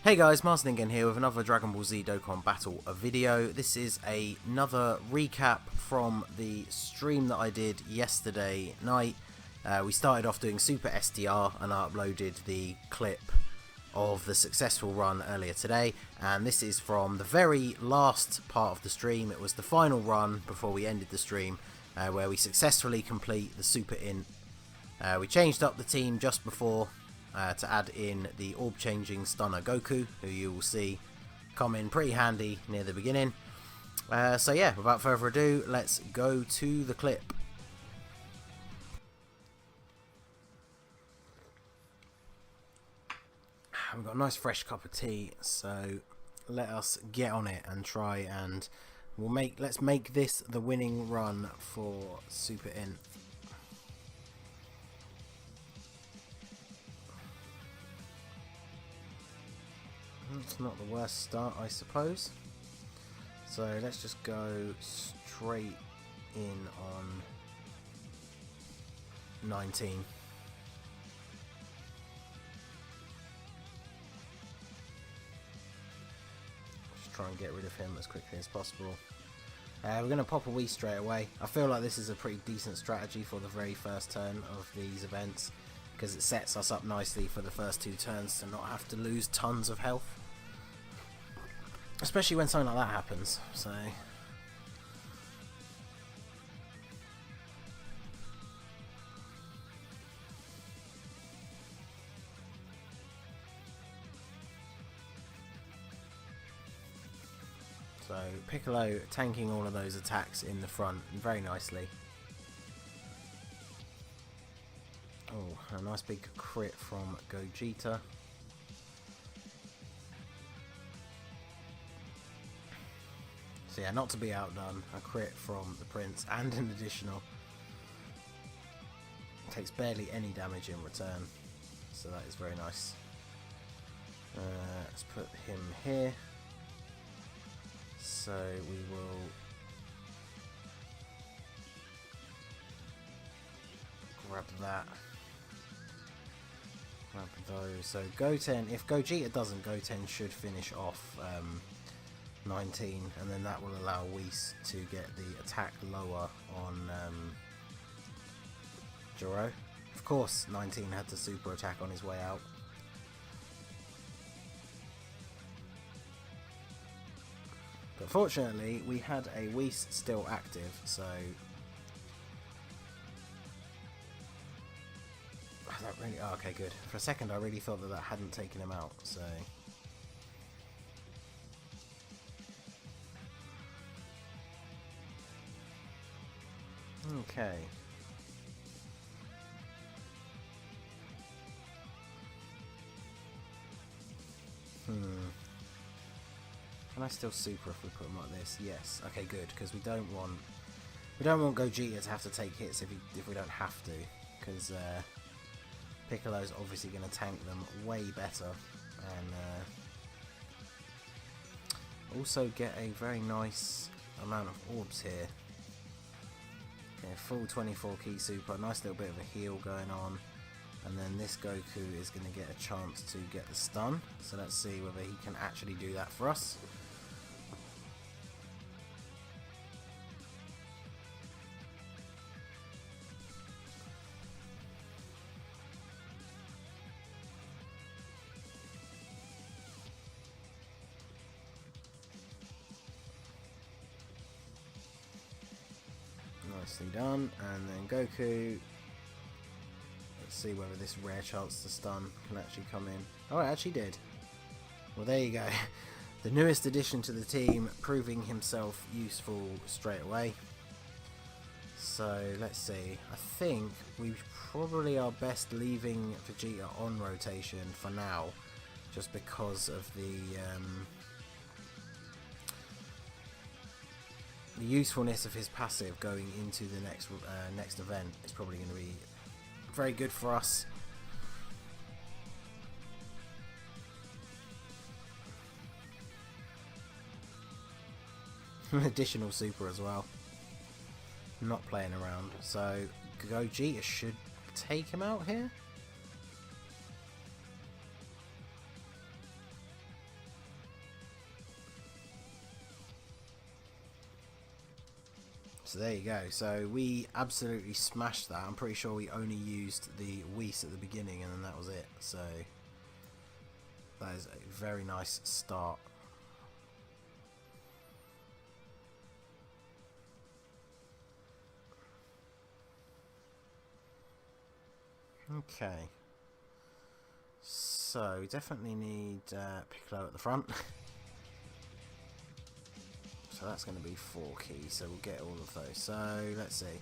Hey guys, Martin again here with another Dragon Ball Z Dokkan Battle video. This is another recap from the stream that I did yesterday night. We started off doing Super SDR and I uploaded the clip of the successful run earlier today. And this is from the very last part of the stream. It was the final run before we ended the stream where we successfully complete the Super INT. We changed up the team just before to add in the orb changing stunner Goku, who you will see come in pretty handy near the beginning. So yeah, without further ado, let's go to the clip. We've got a nice fresh cup of tea, so let us get on it and try and let's make this the winning run for Super INT. It's not the worst start, I suppose. So let's just go straight in on 19. Just try and get rid of him as quickly as possible. We're going to pop a Wii straight away. I feel like this is a pretty decent strategy for the very first turn of these events, because it sets us up nicely for the first two turns to not have to lose tons of health. Especially when something like that happens, so... So, Piccolo tanking all of those attacks in the front very nicely. Oh, a nice big crit from Gogeta. So yeah, not to be outdone, a crit from the Prince and an additional. Takes barely any damage in return, so that is very nice. Let's put him here. So we will grab that. Grab those. So Goten, if Gogeta doesn't, Goten should finish off 19, and then that will allow Whis to get the attack lower on Jiro. Of course 19 had the super attack on his way out. But fortunately we had a Whis still active, so that really, oh, okay, good. For a second I really thought that that hadn't taken him out, so okay. Can I still super if we put him like this? Yes. Okay, good, because we don't want Gogeta to have to take hits if we don't have to, because Piccolo's obviously going to tank them way better, and also get a very nice amount of orbs here. Okay, full 24 key super, nice little bit of a heal going on, and then this Goku is going to get a chance to get the stun, so let's see whether he can actually do that for us. Nicely done, and then Goku, let's see whether this rare chance to stun can actually come in. Oh, it actually did. Well, there you go. The newest addition to the team proving himself useful straight away. So let's see, I think we probably are best leaving Vegeta on rotation for now, just because of the usefulness of his passive going into the next event is probably going to be very good for us. An additional super as well. Not playing around. So Gogeta should take him out here. So there you go. So we absolutely smashed that. I'm pretty sure we only used the Whis at the beginning and then that was it. So that is a very nice start. Okay. So we definitely need Piccolo at the front. So that's going to be 4 keys, so we'll get all of those. So let's see.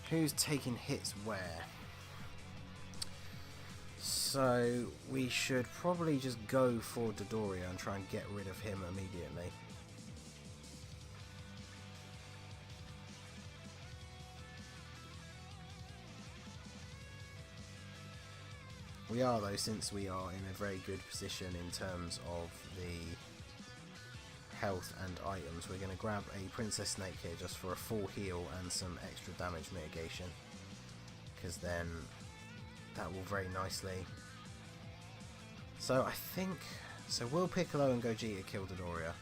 Who's taking hits where? So we should probably just go for Dodoria and try and get rid of him immediately. We are though, since we are in a very good position in terms of the health and items, we're going to grab a Princess Snake here just for a full heal and some extra damage mitigation, because then that will very nicely. So I think, so will Piccolo and Gogeta kill Dodoria?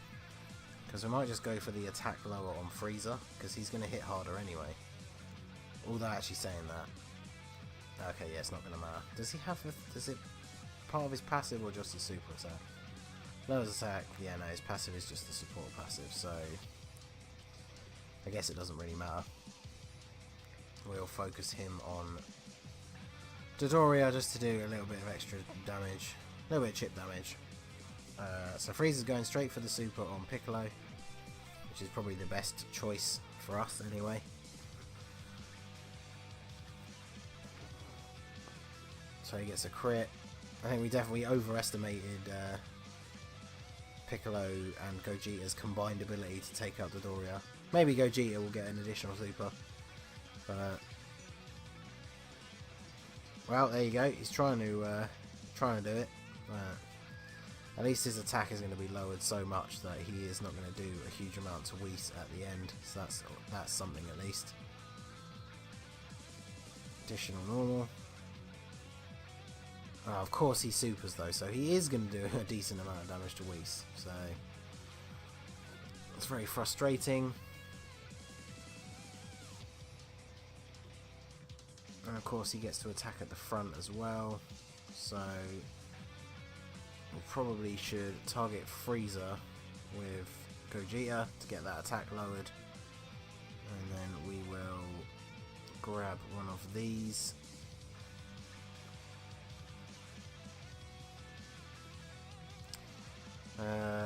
Because we might just go for the attack lower on Frieza, because he's going to hit harder anyway. Although actually saying that, okay, yeah, it's not going to matter. Does he have does it part of his passive or just a super attack? Lowers attack, yeah, no, his passive is just the support passive, so I guess it doesn't really matter. We'll focus him on Dodoria just to do a little bit of extra damage, a little bit of chip damage. So Frieza's going straight for the super on Piccolo, which is probably the best choice for us anyway. So he gets a crit. I think we definitely overestimated Piccolo and Gogeta's combined ability to take out Dodoria. Maybe Gogeta will get an additional super, but well, there you go. He's trying to do it. At least his attack is going to be lowered so much that he is not going to do a huge amount to Whis at the end. So that's something at least. Additional normal. Oh, of course he supers though, so he is going to do a decent amount of damage to Whis. So it's very frustrating. And of course he gets to attack at the front as well. So we probably should target Frieza with Gogeta to get that attack lowered. And then we will grab one of these.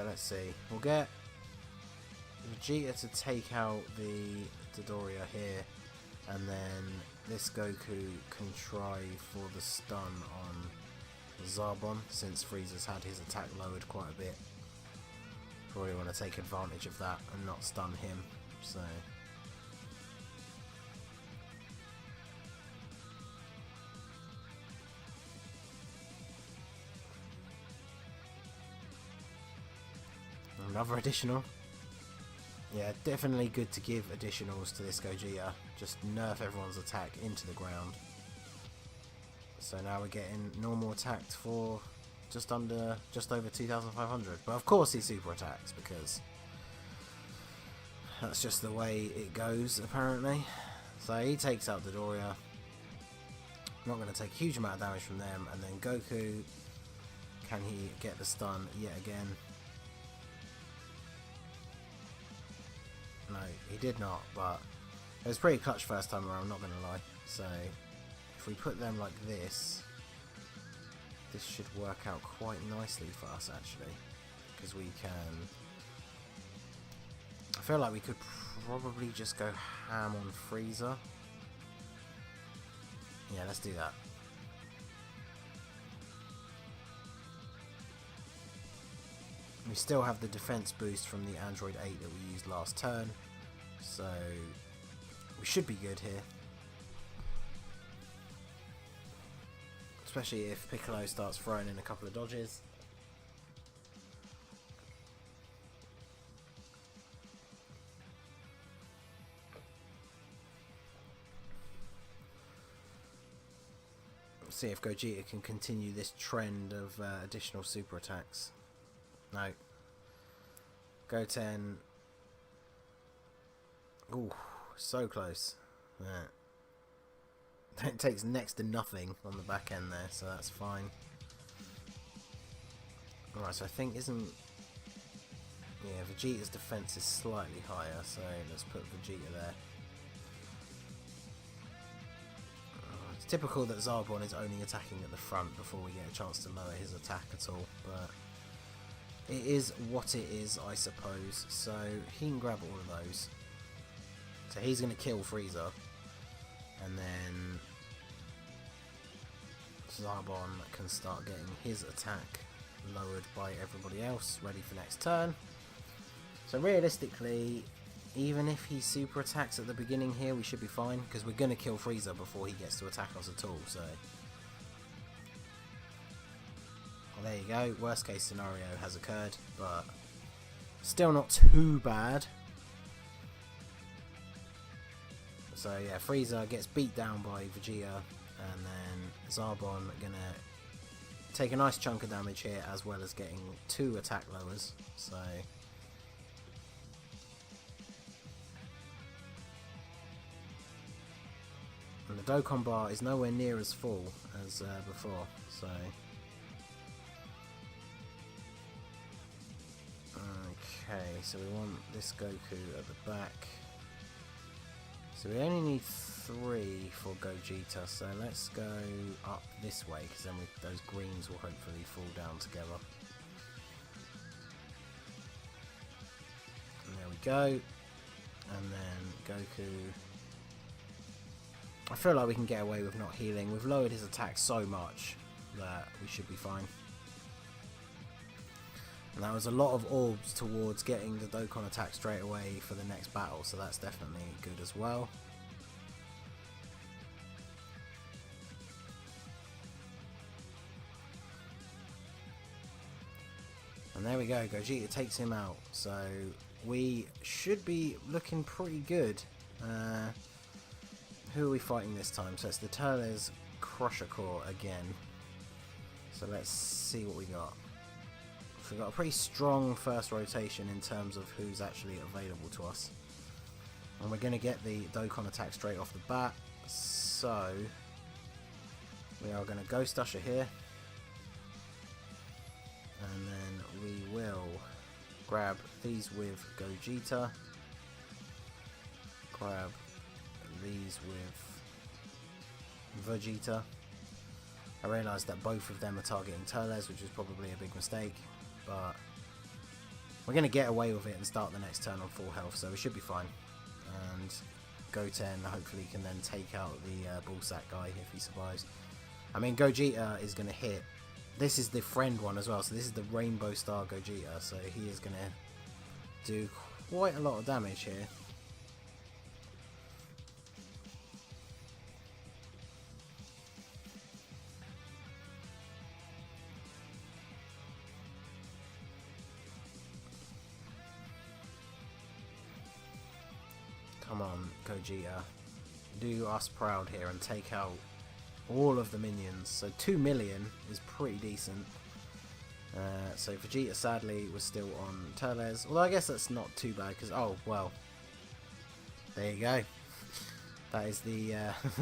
Let's see, we'll get Vegeta to take out the Dodoria here, and then this Goku can try for the stun on Zarbon, since Frieza's had his attack lowered quite a bit. Probably want to take advantage of that and not stun him, so another additional. Yeah, definitely good to give additionals to this Gogeta. Just nerf everyone's attack into the ground. So now we're getting normal attacked for just over 2,500. But of course he super attacks, because that's just the way it goes apparently. So he takes out Dodoria. Not going to take a huge amount of damage from them. And then Goku, can he get the stun yet again? No, he did not, but it was pretty clutch first time around, not going to lie. So if we put them like this, this should work out quite nicely for us actually, because we can, I feel like we could probably just go ham on Frieza. Yeah, let's do that. We still have the defense boost from the Android 8 that we used last turn, so we should be good here. Especially if Piccolo starts throwing in a couple of dodges. Let's see if Gogeta can continue this trend of additional super attacks. No. Goten. Ooh, so close. Yeah. It takes next to nothing on the back end there, so that's fine. Alright, so I think yeah, Vegeta's defense is slightly higher, so let's put Vegeta there. It's typical that Zarbon is only attacking at the front before we get a chance to lower his attack at all, but it is what it is, I suppose. So he can grab all of those. So he's going to kill Frieza, and then Zarbon can start getting his attack lowered by everybody else, ready for next turn. So realistically, even if he super attacks at the beginning here, we should be fine, because we're going to kill Frieza before he gets to attack us at all. So well, there you go, worst case scenario has occurred, but still not too bad. So yeah, Frieza gets beat down by Vegeta, and then Zarbon gonna take a nice chunk of damage here, as well as getting 2 attack lowers. So and the Dokkan bar is nowhere near as full as before. So okay, so we want this Goku at the back. So we only need 3 for Gogeta, so let's go up this way, because then those greens will hopefully fall down together. And there we go. And then Goku. I feel like we can get away with not healing. We've lowered his attack so much that we should be fine. And that was a lot of orbs towards getting the Dokkan attack straight away for the next battle, so that's definitely good as well. And there we go, Gogeta takes him out, so we should be looking pretty good. Who are we fighting this time? So it's the Turles Crusher Core again. So let's see what we got. So we've got a pretty strong first rotation in terms of who's actually available to us. And we're going to get the Dokkan attack straight off the bat. So we are going to Ghost Usher here. And then we will grab these with Gogeta. Grab these with Vegeta. I realised that both of them are targeting Turles, which is probably a big mistake. But we're going to get away with it and start the next turn on full health, so we should be fine. And Goten hopefully can then take out the Ballsack guy if he survives. I mean, Gogeta is going to hit. This is the friend one as well, so this is the Rainbow Star Gogeta, so he is going to do quite a lot of damage here. Come on, Gogeta. Do us proud here and take out all of the minions. So 2 million is pretty decent. So Vegeta sadly was still on Turles. Although I guess that's not too bad because, oh, well. There you go. That is the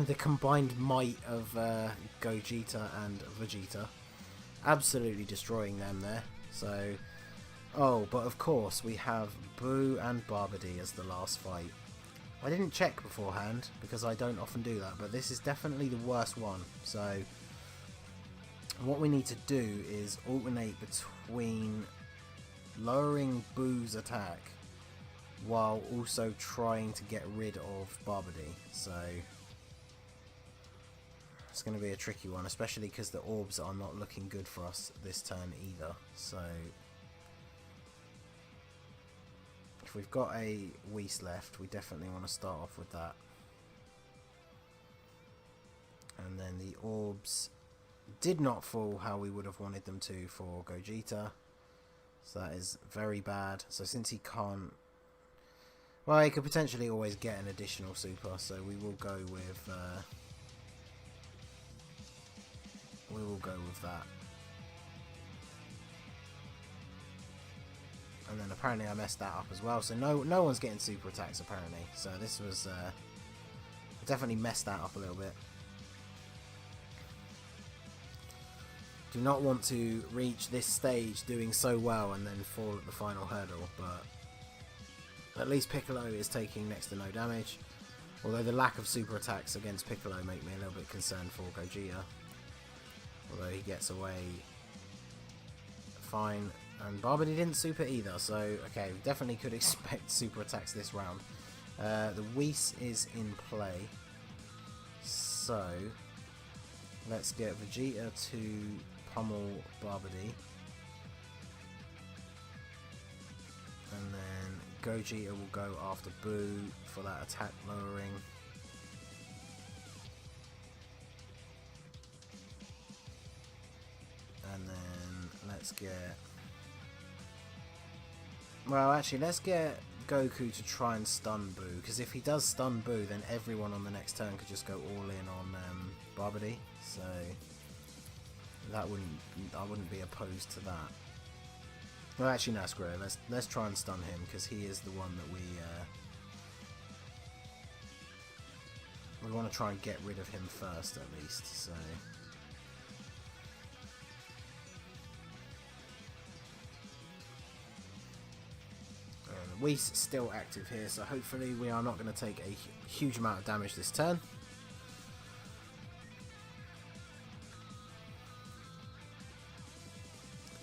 the combined might of Gogeta and Vegeta. Absolutely destroying them there. So, oh, but of course we have Boo and Barbady as the last fight. I didn't check beforehand because I don't often do that, but this is definitely the worst one. So what we need to do is alternate between lowering Boo's attack while also trying to get rid of Barbady. So it's going to be a tricky one, especially because the orbs are not looking good for us this turn either. So if we've got a Whis left, we definitely want to start off with that. And then the orbs did not fall how we would have wanted them to for Gogeta. So that is very bad. So since he can't... Well, he could potentially always get an additional super, so we will go with... that. And then apparently I messed that up as well, so no one's getting super attacks apparently. So this was definitely messed that up a little bit. Do not want to reach this stage doing so well and then fall at the final hurdle, but at least Piccolo is taking next to no damage. Although the lack of super attacks against Piccolo make me a little bit concerned for Gogeta. Although he gets away fine. And Barbary didn't super either, so okay, we definitely could expect super attacks this round. The Whis is in play. So let's get Vegeta to pummel Barbary. And then Gogeta will go after Boo for that attack lowering. And then let's get... Well, actually, let's get Goku to try and stun Boo, because if he does stun Boo, then everyone on the next turn could just go all in on Barbary. So that I wouldn't be opposed to that. Well, actually, no, screw it. Let's try and stun him, because he is the one that we want to try and get rid of him first, at least. So. Whis still active here, so hopefully we are not going to take a huge amount of damage this turn.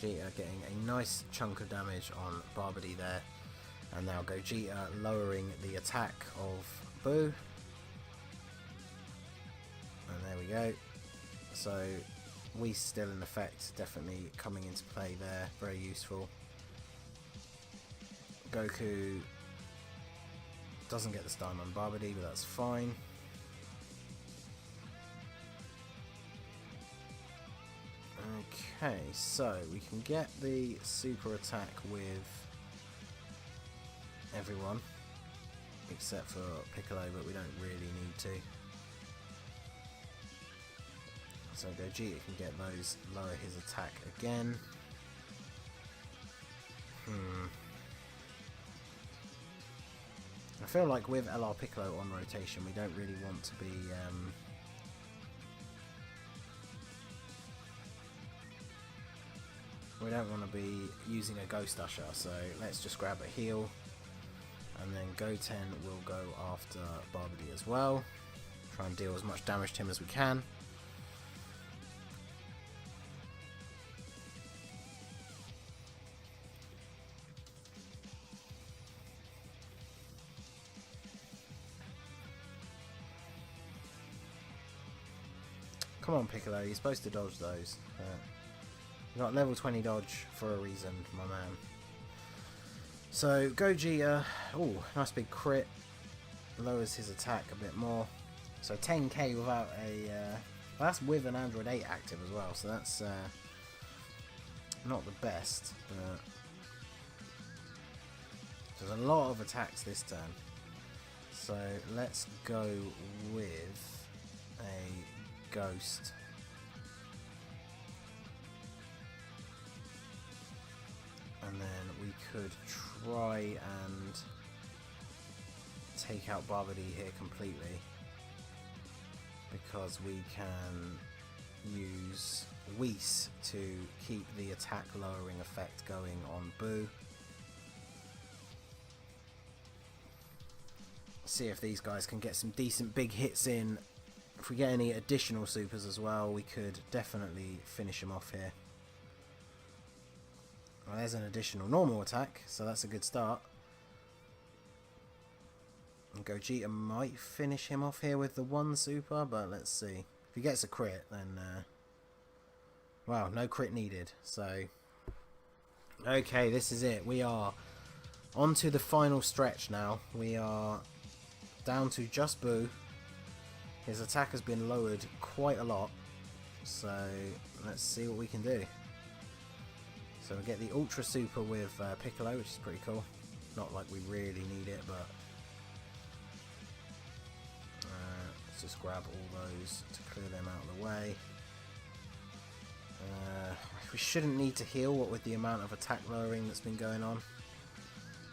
Gogeta getting a nice chunk of damage on Barbary there, and now Gogeta lowering the attack of Boo. And there we go. So Whis still in effect, definitely coming into play there, very useful. Goku doesn't get the stun on Barbary, but that's fine. Okay, so we can get the super attack with everyone except for Piccolo, but we don't really need to. So Gogeta can get those, lower his attack again. I feel like with LR Piccolo on rotation, we don't really want to be we don't want to be using a Ghost Usher, so let's just grab a heal, and then Goten will go after Barbary as well. Try and deal as much damage to him as we can. Come on, Piccolo, you're supposed to dodge those. You got level 20 dodge for a reason, my man. So, Gogeta, oh, nice big crit. Lowers his attack a bit more. So 10k without a... well, that's with an Android 8 active as well, so that's not the best, but... There's a lot of attacks this turn. So, let's go with a Ghost. And then we could try and take out Barbary here completely, because we can use Whis to keep the attack lowering effect going on Boo. See if these guys can get some decent big hits in. If we get any additional supers as well, we could definitely finish him off here. Well, there's an additional normal attack, so that's a good start. And Gogeta might finish him off here with the one super, but let's see. If he gets a crit, then... wow, no crit needed, so... Okay, this is it. We are on to the final stretch now. We are down to just Boo. His attack has been lowered quite a lot, so let's see what we can do. So we get the Ultra Super with Piccolo, which is pretty cool. Not like we really need it, but let's just grab all those to clear them out of the way. We shouldn't need to heal, what with the amount of attack lowering that's been going on.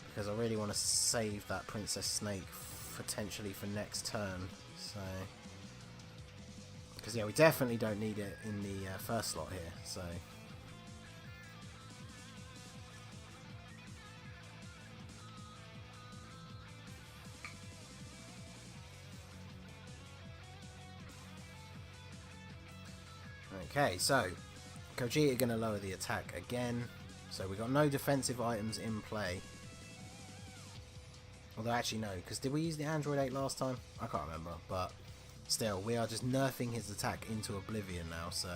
because I really want to save that Princess Snake potentially for next turn. So, because yeah, we definitely don't need it in the first slot here. So. Okay, so Gogeta going to lower the attack again. So we got no defensive items in play. Although actually no, because did we use the Android 8 last time? I can't remember, but still, we are just nerfing his attack into oblivion now. So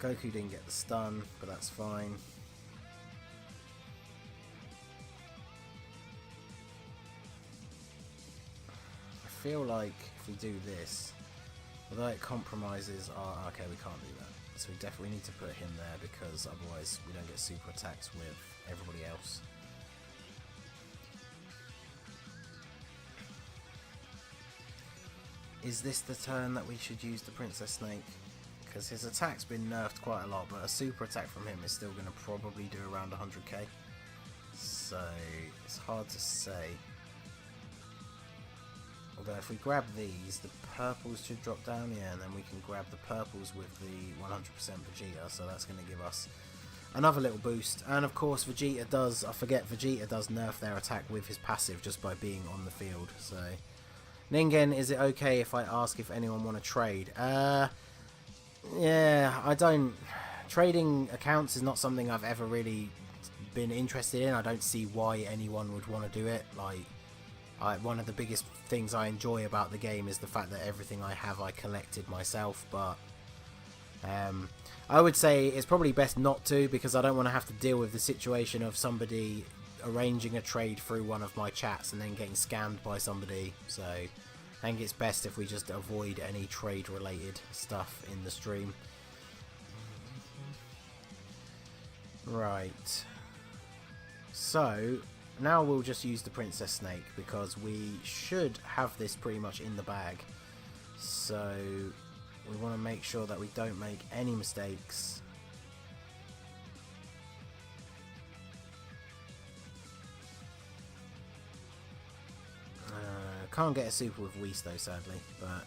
Goku didn't get the stun, but that's fine. I feel like if we do this, although it compromises our... Okay, we can't do that. So we definitely need to put him there because otherwise we don't get super attacks with everybody else. Is this the turn that we should use the Princess Snake? Because his attack's been nerfed quite a lot, but a super attack from him is still going to probably do around 100k. So it's hard to say. Although if we grab these, the purples should drop down, yeah, and then we can grab the purples with the 100% Vegeta, so that's going to give us another little boost. And of course Vegeta does, I forget, Vegeta does nerf their attack with his passive just by being on the field. So Ningen, is it okay if I ask if anyone want to trade? Yeah, I don't... Trading accounts is not something I've ever really been interested in. I don't see why anyone would want to do it. Like, one of the biggest things I enjoy about the game is the fact that everything I have I collected myself, but I would say it's probably best not to, because I don't want to have to deal with the situation of somebody arranging a trade through one of my chats and then getting scammed by somebody. So I think it's best if we just avoid any trade related stuff in the stream. Right, so now we'll just use the Princess Snake because we should have this pretty much in the bag. So we want to make sure that we don't make any mistakes. Can't get a super with Whis though, sadly, but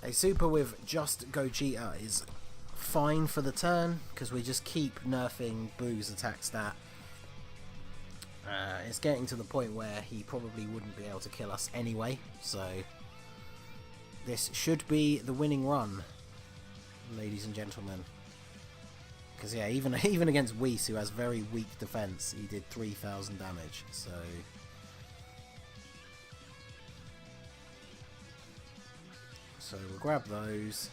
a super with just Gogeta is fine for the turn because we just keep nerfing Boo's attack stat. It's getting to the point where he probably wouldn't be able to kill us anyway, so this should be the winning run, ladies and gentlemen. Because yeah, even against Whis, who has very weak defense, he did 3,000 damage. So we'll grab those.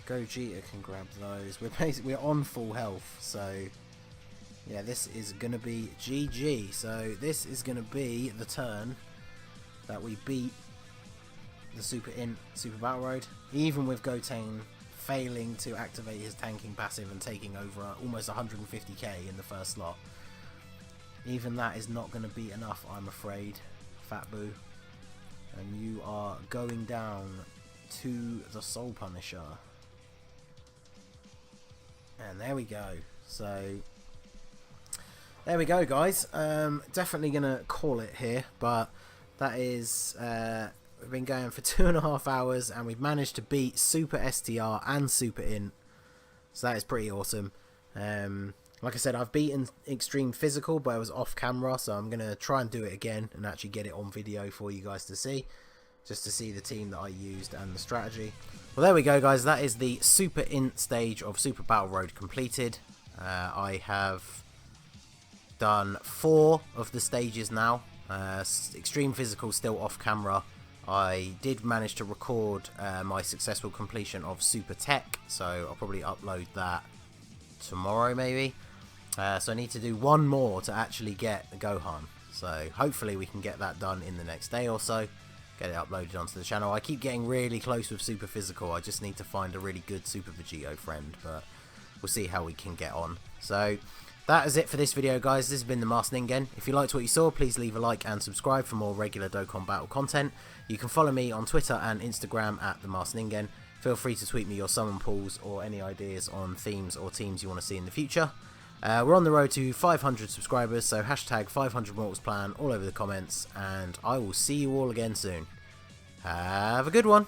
Gogeta can grab those. We're on full health, so yeah, this is gonna be GG. So this is gonna be the turn that we beat the Super INT Super Battle Road, even with Goten failing to activate his tanking passive and taking over almost 150k in the first slot. Even that is not going to be enough, I'm afraid, Fat Boo. And you are going down to the Soul Punisher. And there we go. So there we go, guys. Definitely going to call it here, but that is... we've been going for 2.5 hours and we've managed to beat Super STR and Super INT. So that is pretty awesome. Like I said, I've beaten Extreme Physical, but I was off camera, so I'm going to try and do it again and actually get it on video for you guys to see. Just to see the team that I used and the strategy. Well, there we go, guys. That is the Super INT stage of Super Battle Road completed. I have done 4 of the stages now. Extreme Physical still off camera. I did manage to record my successful completion of Super Tech, so I'll probably upload that tomorrow maybe. So I need to do 1 more to actually get Gohan. So hopefully we can get that done in the next day or so. Get it uploaded onto the channel. I keep getting really close with Super Physical. I just need to find a really good Super Vegito friend, but we'll see how we can get on. So that is it for this video, guys. This has been the Masked Ningen. If you liked what you saw, please leave a like and subscribe for more regular Dokkan Battle content. You can follow me on Twitter and Instagram at the Masked Ningen. Feel free to tweet me your summon pools or any ideas on themes or teams you want to see in the future. We're on the road to 500 subscribers, so hashtag 500 Mortals Plan all over the comments, and I will see you all again soon. Have a good one.